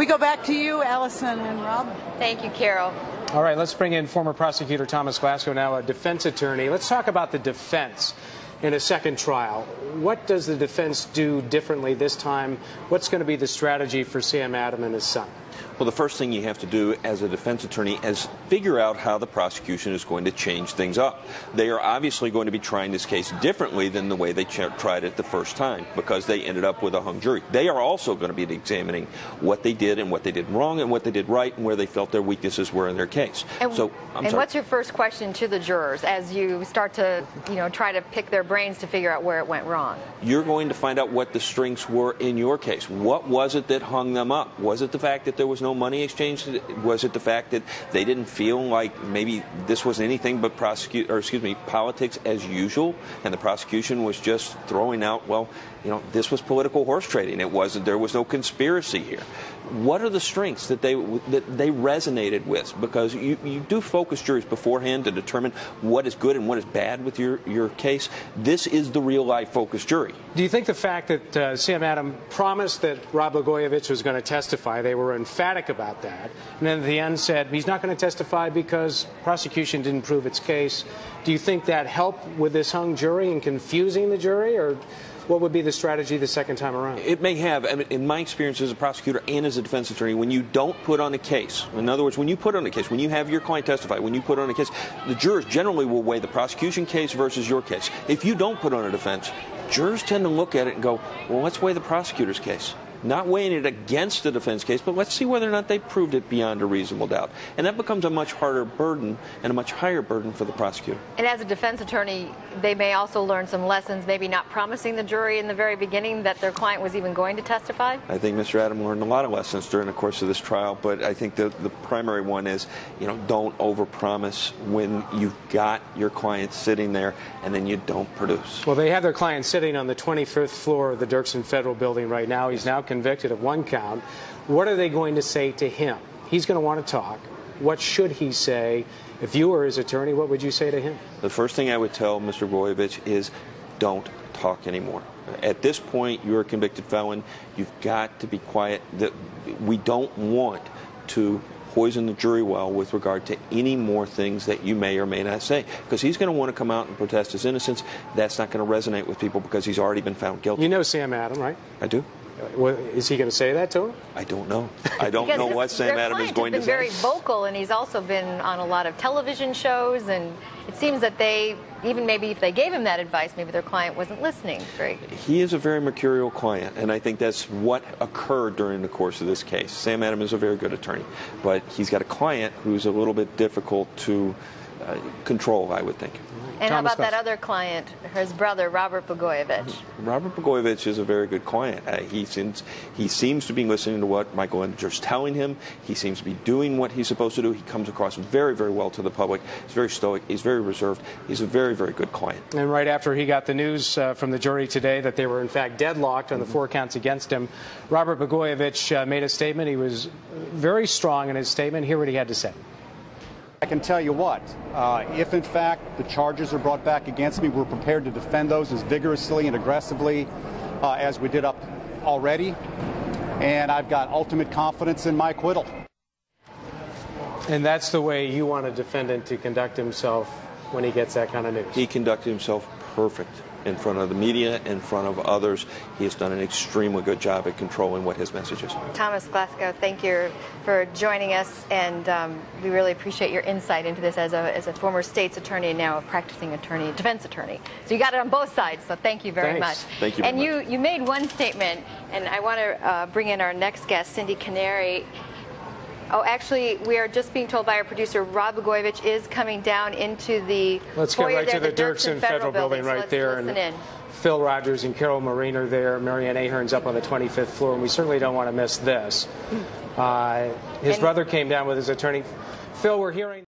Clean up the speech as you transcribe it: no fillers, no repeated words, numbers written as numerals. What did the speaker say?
We go back to you, Allison and Rob. Thank you, Carol. All right, let's bring in former prosecutor Thomas Glasgow, now a defense attorney. Let's talk about the defense in a second trial. What does the defense do differently this time? What's going to be the strategy for Sam Adams and his son? Well, the first thing you have to do as a defense attorney is figure out how the prosecution is going to change things up. They are obviously going to be trying this case differently than the way they tried it the first time, because they ended up with a hung jury. They are also going to be examining what they did and what they did wrong and what they did right and where they felt their weaknesses were in their case. And what's your first question to the jurors as you start to, try to pick their brains to figure out where it went wrong? You're going to find out what the strengths were in your case. What was it that hung them up? Was it the fact that there was no money exchanged? Was it the fact that they didn't feel like maybe this was anything but politics as usual, and the prosecution was just throwing out, well, this was political horse trading. There was no conspiracy here. What are the strengths that they resonated with? Because you do focus juries beforehand to determine what is good and what is bad with your case. This is the real life focused jury. Do you think the fact that Sam Adams promised that Rod Blagojevich was going to testify, they were emphatic about that, and then at the end said he's not going to testify because prosecution didn't prove its case, do you think that helped with this hung jury and confusing the jury, or what would be the strategy the second time around? It may have. I mean, in my experience as a prosecutor and as a defense attorney, when you don't put on a case, in other words, when you put on a case, when you have your client testify, when you put on a case, the jurors generally will weigh the prosecution case versus your case. If you don't put on a defense, jurors tend to look at it and go, well, let's weigh the prosecutor's case. Not weighing it against the defense case, but let's see whether or not they proved it beyond a reasonable doubt. And that becomes a much harder burden and a much higher burden for the prosecutor. And as a defense attorney, they may also learn some lessons, maybe not promising the jury in the very beginning that their client was even going to testify? I think Mr. Adams learned a lot of lessons during the course of this trial, but I think the primary one is, don't overpromise when you've got your client sitting there and then you don't produce. Well, they have their client sitting on the 25th floor of the Dirksen Federal Building right now. He's now convicted of one count. What are they going to say to him? He's going to want to talk. What should he say? If you were his attorney, what would you say to him? The first thing I would tell Mr. Blagojevich is don't talk anymore. At this point, you're a convicted felon. You've got to be quiet. We don't want to poison the jury well with regard to any more things that you may or may not say, because he's going to want to come out and protest his innocence. That's not going to resonate with people because he's already been found guilty. You know Sam Adams, right? I do. Is he going to say that to him? I don't know. I don't know what Sam Adams is going to say. He's been very vocal, and he's also been on a lot of television shows, and it seems that even maybe if they gave him that advice, maybe their client wasn't listening. He is a very mercurial client, and I think that's what occurred during the course of this case. Sam Adams is a very good attorney, but he's got a client who's a little bit difficult to control, I would think. And how about that other client, his brother, Rod Blagojevich? Rod Blagojevich is a very good client. He seems to be listening to what Michael Ender's telling him. He seems to be doing what he's supposed to do. He comes across very, very well to the public. He's very stoic. He's very reserved. He's a very, very good client. And right after he got the news from the jury today that they were in fact deadlocked on the 4 counts against him, Rod Blagojevich made a statement. He was very strong in his statement. Hear what he had to say. I can tell you what, if in fact the charges are brought back against me, we're prepared to defend those as vigorously and aggressively as we did up already, and I've got ultimate confidence in my acquittal. And that's the way you want a defendant to conduct himself when he gets that kind of news? He conducted himself perfect in front of the media, in front of others. He has done an extremely good job at controlling what his message is. Thomas Glasgow, thank you for joining us, and we really appreciate your insight into this as a former state's attorney and now a practicing attorney, defense attorney. So you got it on both sides, so thank you very much. Thank you very much. And you made one statement, and I want to bring in our next guest, Cindy Canary. Oh, actually, we are just being told by our producer, Rod Blagojevich is coming down into the Let's foyer get right there, to the Dirksen Federal Building right there. And Phil Rogers and Carol Marine are there. Marianne Ahern's up on the 25th floor, and we certainly don't want to miss this. His brother came down with his attorney. Phil, we're hearing...